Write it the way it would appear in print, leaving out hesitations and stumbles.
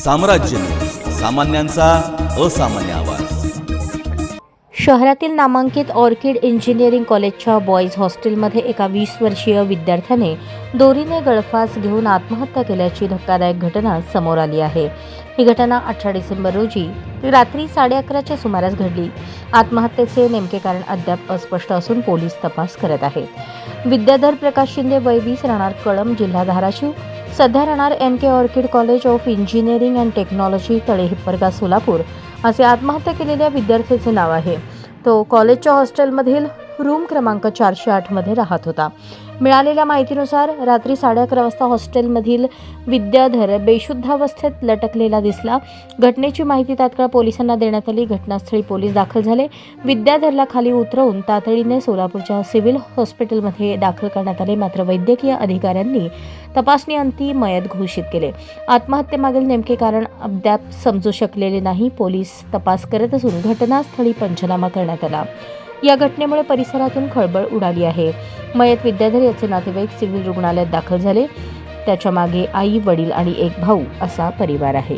साम्राज्य न्यूज, सामान्यांचा असामान्य आवाज। शहरातील नामांकित ऑर्किड इंजिनिअरिंग कॉलेजच्या बॉईज हॉस्टेलमध्ये एका 20 वर्षीय विद्यार्थ्याने दोरीने गळफास घेऊन आत्महत्या केल्याची धक्कादायक घटना समोर आली आहे। ही घटना 18 डिसेंबर रोजी रात्री 11:30च्या सुमारास घडली। आत्महत्येचे नेमके कारण अद्याप अस्पष्ट असून पोलीस तपास करत आहेत। विद्याधर प्रकाश शिंदे, वय 20, राहणार कळंब, जिल्हा धाराशिव, सध्या राहणार MK orchid college of engineering and technology, तळे हिप्परगा, सोलापूर असे आत्महत्या केलेल्या विद्यार्थ्याचे नाव आहे। तो कॉलेजच्या हॉस्टेलमधील रूम क्रमांक 408 मध्ये राहत होता। मिळालेल्या माहितीनुसार रात्री 11:30 वाजता हॉस्टेलमधील विद्याधर बेशुद्धावस्थेत लटकलेला दिसला। घटनेची माहिती तात्काळ पोलिसांना देण्यात आली। घटनास्थळी पोलीस दाखल झाले। विद्याधरला खाली उतरवून तातडीने सोलापूरच्या सिव्हिल हॉस्पिटलमध्ये दाखल करण्यात आले, मात्र वैद्यकीय अधिकाऱ्यांनी तपासणीअंती मयत घोषित केले। आत्महत्येमागील नेमके कारण अद्याप समजू शकलेले नाही। पोलीस तपास करत असून घटनास्थळी पंचनामा करण्यात आला। या घटनेमुळे परिसरातून खळबळ उडाली आहे। मयत विद्याधर याचे नातेवाईक सिव्हिल रुग्णालयात दाखल झाले। त्याच्या मागे आई, वडील आणि एक भाऊ असा परिवार आहे।